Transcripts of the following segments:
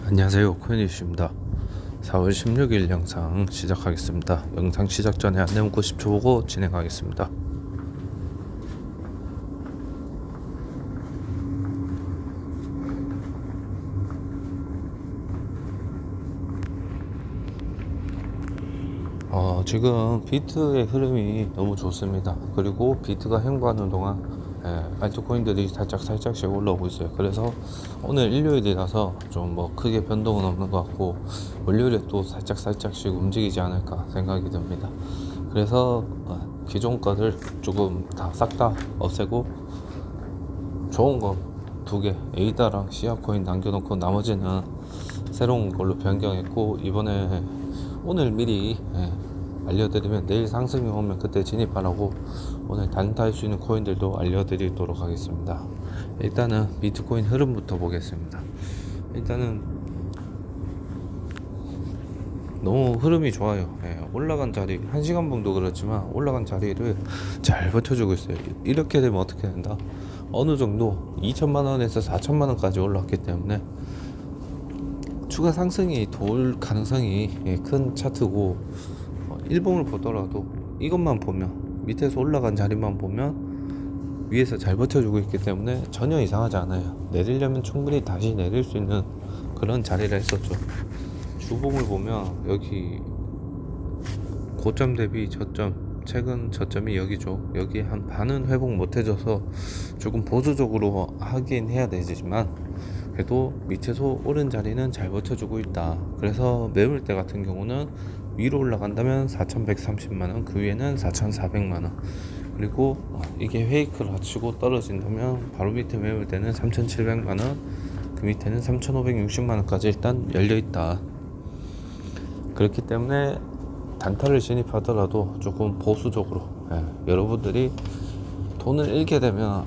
안녕하세요, 코인이슈입니다. 4월 16일 영상 시작하겠습니다. 영상 시작 전에 안내 문구 10초 보고 진행하겠습니다. 지금 비트의 흐름이 너무 좋습니다. 그리고 비트가 횡보하는 동안 알트코인들이 살짝씩 올라오고 있어요. 그래서 오늘 일요일이라서 좀 뭐 크게 변동은 없는 것 같고, 월요일에 또 살짝씩 움직이지 않을까 생각이 듭니다. 그래서 기존 거를 조금 다 싹 다 없애고 좋은 거 2개 에이다랑 시아코인 남겨놓고 나머지는 새로운 걸로 변경했고, 이번에 오늘 미리 알려드리면 내일 상승이 오면 그때 진입하라고 오늘 단타할 수 있는 코인들도 알려드리도록 하겠습니다. 일단은 비트코인 흐름부터 보겠습니다. 일단은 너무 흐름이 좋아요. 올라간 자리 1시간 봉도 그렇지만 올라간 자리를 잘 버텨주고 있어요. 이렇게 되면 어떻게 된다? 어느 정도 2천만원에서 4천만원까지 올랐기 때문에 추가 상승이 돌 가능성이 큰 차트고, 일봉을 보더라도 이것만 보면, 밑에서 올라간 자리만 보면 위에서 잘 버텨주고 있기 때문에 전혀 이상하지 않아요. 내리려면 충분히 다시 내릴 수 있는 그런 자리를 했었죠. 주봉을 보면 여기 고점 대비 저점, 최근 저점이 여기죠. 여기 한 반은 회복 못 해줘서 조금 보수적으로 하긴 해야 되지만, 그래도 밑에서 오른 자리는 잘 버텨주고 있다. 그래서 매물대 같은 경우는 위로 올라간다면 4,130만원, 그 위에는 4,400만원, 그리고 이게 페이크를 합치고 떨어진다면 바로 밑에 매물대는 3,700만원, 그 밑에는 3,560만원까지 일단 열려있다. 그렇기 때문에 단타를 진입하더라도 조금 보수적으로, 여러분들이 돈을 잃게 되면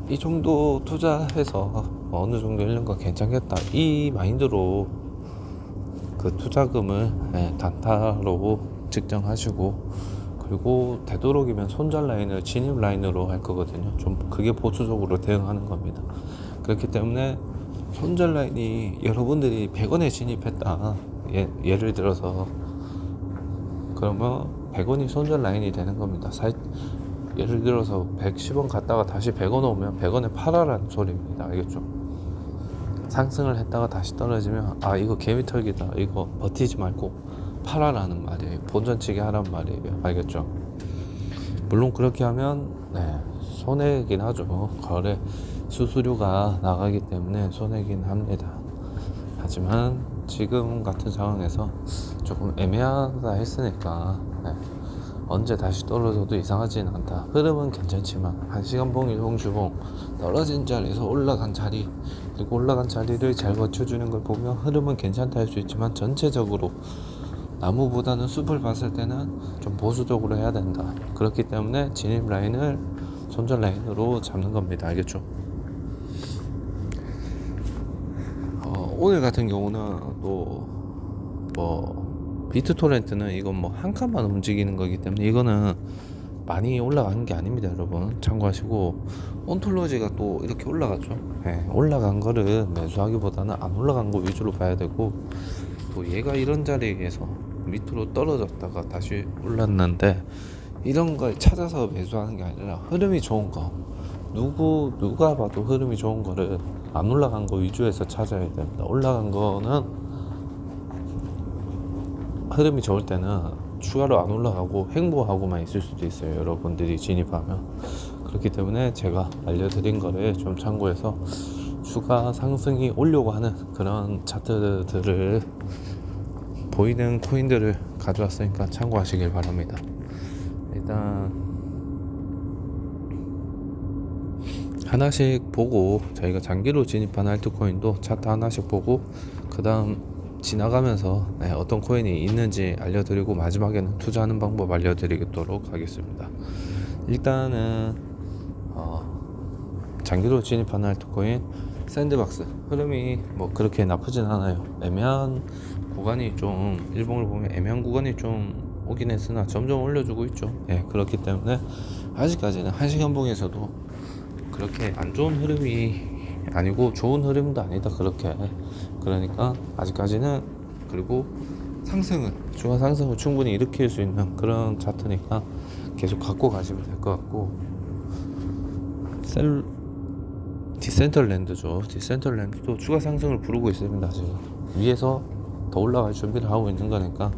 이 정도 투자해서 어느 정도 잃는 거 괜찮겠다, 이 마인드로 그 투자금을 단타로 측정하시고, 그리고 되도록이면 손절 라인을 진입 라인으로 할 거거든요. 좀 그게 보수적으로 대응하는 겁니다. 그렇기 때문에 손절 라인이 여러분들이 100원에 진입했다, 예를 들어서, 그러면 100원이 손절 라인이 되는 겁니다. 예를 들어서 110원 갔다가 다시 100원 오면 100원에 팔아라는 소리입니다. 알겠죠? 상승을 했다가 다시 떨어지면 이거 개미털기다, 이거 버티지 말고 팔아라는 말이에요. 본전치기 하라는 말이에요. 알겠죠? 물론 그렇게 하면 손해긴 하죠. 거래 수수료가 나가기 때문에 손해긴 합니다. 하지만 지금 같은 상황에서 조금 애매하다 했으니까 언제 다시 떨어져도 이상하진 않다. 흐름은 괜찮지만 1시간 봉, 1봉, 주봉 떨어진 자리에서 올라간 자리, 그리고 올라간 자리를 잘 버텨주는 걸 보면 흐름은 괜찮다 할 수 있지만, 전체적으로 나무보다는 숲을 봤을 때는 좀 보수적으로 해야 된다. 그렇기 때문에 진입 라인을 손절 라인으로 잡는 겁니다. 알겠죠? 오늘 같은 경우는 또 비트토렌트는 이건 한 칸만 움직이는 거기 때문에 이거는 많이 올라가는 게 아닙니다. 여러분 참고하시고, 온톨로지가 또 이렇게 올라가죠. 올라간 거를 매수하기보다는 안 올라간 거 위주로 봐야 되고, 또 얘가 이런 자리에서 밑으로 떨어졌다가 다시 올랐는데, 이런 걸 찾아서 매수하는 게 아니라 흐름이 좋은 거, 누가 봐도 흐름이 좋은 거를 안 올라간 거 위주에서 찾아야 됩니다. 올라간 거는 흐름이 좋을 때는 추가로 안 올라가고 횡보하고만 있을 수도 있어요. 여러분들이 진입하면. 그렇기 때문에 제가 알려드린 거를 좀 참고해서 추가 상승이 오려고 하는 그런 차트들을, 보이는 코인들을 가져왔으니까 참고하시길 바랍니다. 일단 하나씩 보고, 저희가 장기로 진입한 알트코인도 차트 하나씩 보고, 그 다음 지나가면서 어떤 코인이 있는지 알려드리고, 마지막에는 투자하는 방법 알려드리도록 하겠습니다. 일단은 장기로 진입하는 알트코인 샌드박스 흐름이 그렇게 나쁘진 않아요. 애매한 구간이 좀, 일봉을 보면 애매한 구간이 좀 오긴 했으나 점점 올려주고 있죠. 그렇기 때문에 아직까지는 1시간 봉에서도 그렇게 안 좋은 흐름이 아니고 좋은 흐름도 아니다 그렇게. 그러니까 아직까지는, 그리고 상승은, 추가 상승을 충분히 일으킬 수 있는 그런 차트니까 계속 갖고 가시면 될 것 같고, 디센털랜드죠. 디센털랜드도 추가 상승을 부르고 있습니다. 지금 위에서 더 올라갈 준비를 하고 있는 거니까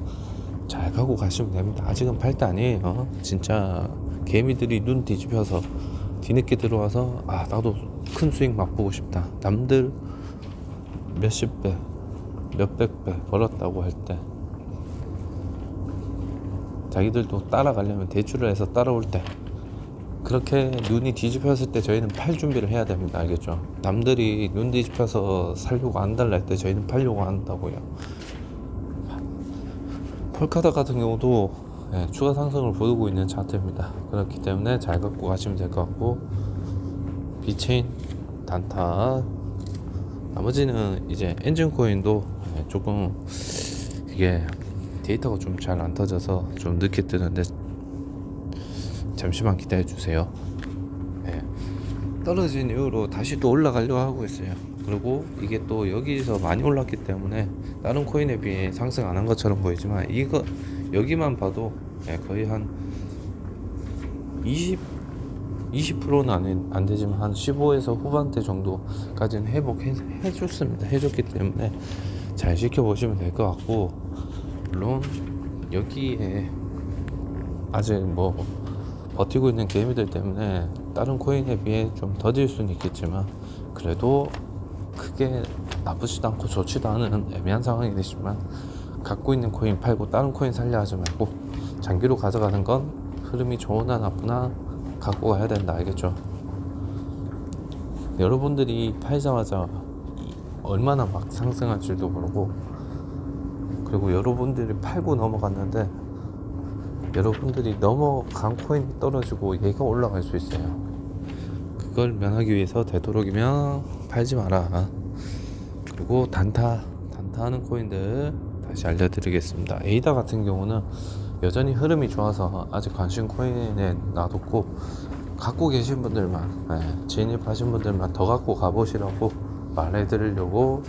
잘 가고 가시면 됩니다. 아직은 8단이에요. 진짜 개미들이 눈 뒤집혀서 뒤늦게 들어와서 나도 큰 수익 맛보고 싶다, 남들 몇십 배 몇백 배 벌었다고 할 때 자기들도 따라가려면 대출을 해서 따라올 때, 그렇게 눈이 뒤집혔을 때 저희는 팔 준비를 해야 됩니다. 알겠죠? 남들이 눈 뒤집혀서 살려고 안 달라 할 때 저희는 팔려고 한다고요. 폴카다 같은 경우도 추가 상승을 보이고 있는 차트입니다. 그렇기 때문에 잘 갖고 가시면 될 것 같고, 비체인, 단타, 나머지는 이제 엔진 코인도 조금 이게 데이터가 좀 잘 안 터져서 좀 늦게 뜨는데 잠시만 기다려 주세요. 떨어진 이후로 다시 또 올라가려고 하고 있어요. 그리고 이게 또 여기서 많이 올랐기 때문에 다른 코인에 비해 상승 안 한 것처럼 보이지만, 이거 여기만 봐도 거의 한 20%는 안 되지만 한 15에서 후반대 정도까지는 회복해 줬습니다. 해줬기 때문에 잘 지켜보시면 될 것 같고, 물론 여기에 아직 뭐 버티고 있는 개미들 때문에 다른 코인에 비해 좀 더딜 수는 있겠지만, 그래도 크게 나쁘지도 않고 좋지도 않은 애매한 상황이 되지만, 갖고 있는 코인 팔고 다른 코인 살려 하지 말고 장기로 가져가는 건 흐름이 좋으나 나쁘나 갖고 가야 된다. 알겠죠? 여러분들이 팔자마자 얼마나 막 상승할 줄도 모르고, 그리고 여러분들이 팔고 넘어갔는데 여러분들이 넘어간 코인이 떨어지고 얘가 올라갈 수 있어요. 그걸 면하기 위해서 되도록이면 팔지 마라. 그리고 단타하는 코인들 다시 알려드리겠습니다. 에이다 같은 경우는 여전히 흐름이 좋아서 아직 관심 코인에 놔뒀고, 갖고 계신 분들만, 진입하신 분들만 더 갖고 가보시라고 말해드리려고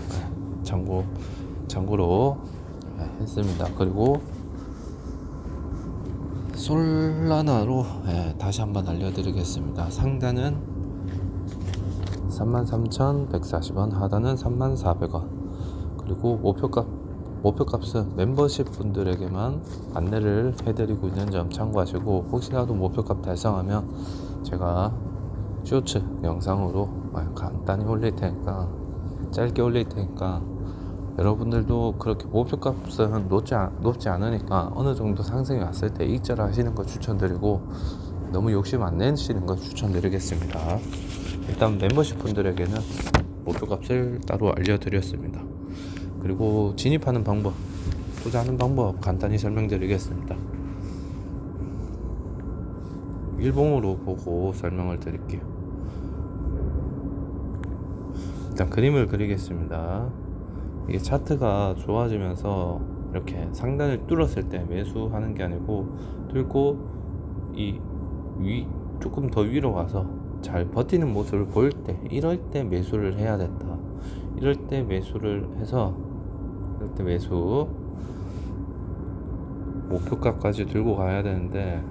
참고로 했습니다. 그리고 솔라나로 다시 한번 알려드리겠습니다. 상단은 33,140원, 하단은 34,000원. 그리고 목표값은 멤버십 분들에게만 안내를 해드리고 있는 점 참고하시고, 혹시라도 목표값 달성하면 제가 쇼츠 영상으로 간단히 올릴 테니까, 짧게 올릴 테니까, 여러분들도 그렇게 목표값은 높지 않으니까 어느 정도 상승이 왔을 때 익절 하시는 거 추천드리고, 너무 욕심 안 내시는 거 추천드리겠습니다. 일단 멤버십 분들에게는 목표값을 따로 알려드렸습니다. 그리고 진입하는 방법, 투자하는 방법 간단히 설명드리겠습니다. 일봉으로 보고 설명을 드릴게요. 일단 그림을 그리겠습니다. 이게 차트가 좋아지면서 이렇게 상단을 뚫었을 때 매수하는 게 아니고, 뚫고 조금 더 위로 가서 잘 버티는 모습을 보일 때, 이럴 때 매수를 해야 된다. 이럴 때 매수를 해서, 이럴 때 매수 목표가까지 들고 가야 되는데,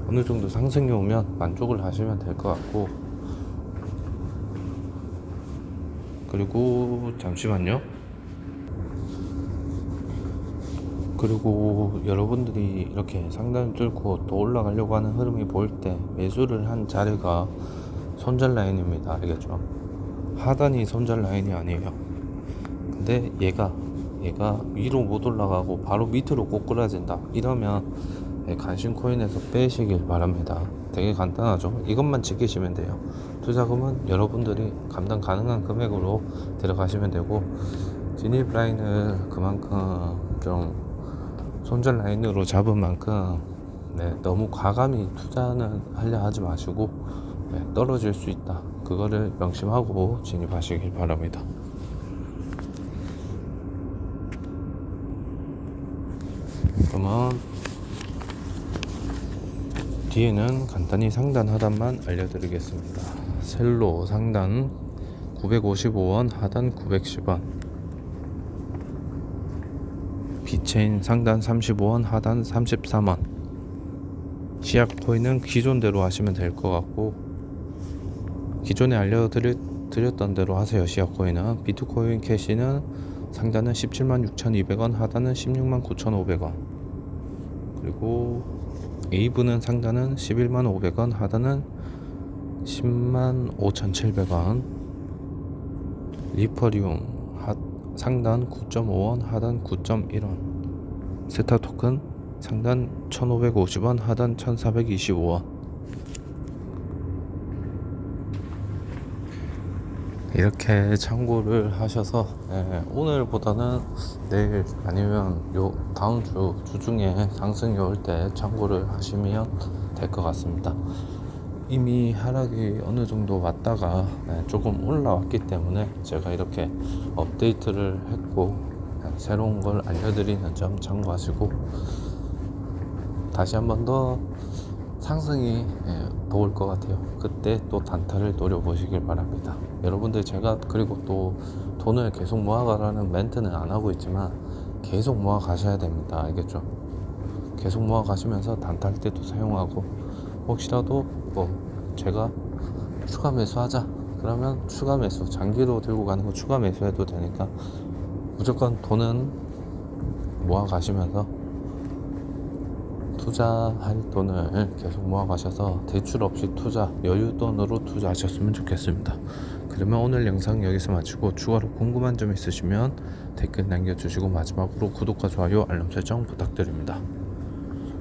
어느 정도 상승이 오면 만족을 하시면 될 것 같고, 그리고 잠시만요. 그리고 여러분들이 이렇게 상단을 뚫고 또 올라가려고 하는 흐름이 보일 때 매수를 한 자리가 손절 라인입니다. 알겠죠? 하단이 손절 라인이 아니에요. 근데 얘가 위로 못 올라가고 바로 밑으로 꼬꾸라진다, 이러면 관심 코인에서 빼시길 바랍니다. 되게 간단하죠? 이것만 지키시면 돼요. 투자금은 여러분들이 감당 가능한 금액으로 들어가시면 되고, 진입 라인을 그만큼 좀 손절 라인으로 잡은 만큼 너무 과감히 투자는 하려 하지 마시고, 떨어질 수 있다, 그거를 명심하고 진입하시길 바랍니다. 그러면 뒤에는 간단히 상단 하단만 알려드리겠습니다. 셀로 상단 955원, 하단 910원. 비체인 상단 35원, 하단 33원. 시약 코인은 기존대로 하시면 될 것 같고, 기존에 알려드렸던 대로 하세요. 시약 코인은 비트코인 캐시는 상단은 176,200원, 하단은 169,500원. 그리고 에이브는 상단은 115,500원, 하단은 105,700원. 리퍼리움 상단 9.5원, 하단 9.1원. 세타 토큰 상단 1,550원, 하단 1,425원. 이렇게 참고를 하셔서 오늘보다는 내일 아니면 요 다음 주 중에 상승이 올 때 참고를 하시면 될 것 같습니다. 이미 하락이 어느 정도 왔다가 조금 올라왔기 때문에 제가 이렇게 업데이트를 했고 새로운 걸 알려드리는 점 참고하시고, 다시 한 번 더 상승이 더 올 것 같아요. 그때 또 단타를 노려보시길 바랍니다. 여러분들, 제가 그리고 또 돈을 계속 모아가라는 멘트는 안 하고 있지만 계속 모아 가셔야 됩니다. 알겠죠? 계속 모아 가시면서 단타할 때도 사용하고, 혹시라도 뭐 제가 추가 매수하자 그러면 추가 매수, 장기로 들고 가는 거 추가 매수해도 되니까 무조건 돈은 모아 가시면서 투자할 돈을 계속 모아 가셔서 대출 없이 투자, 여윳돈으로 투자하셨으면 좋겠습니다. 그러면 오늘 영상 여기서 마치고, 추가로 궁금한 점 있으시면 댓글 남겨주시고, 마지막으로 구독과 좋아요, 알람 설정 부탁드립니다.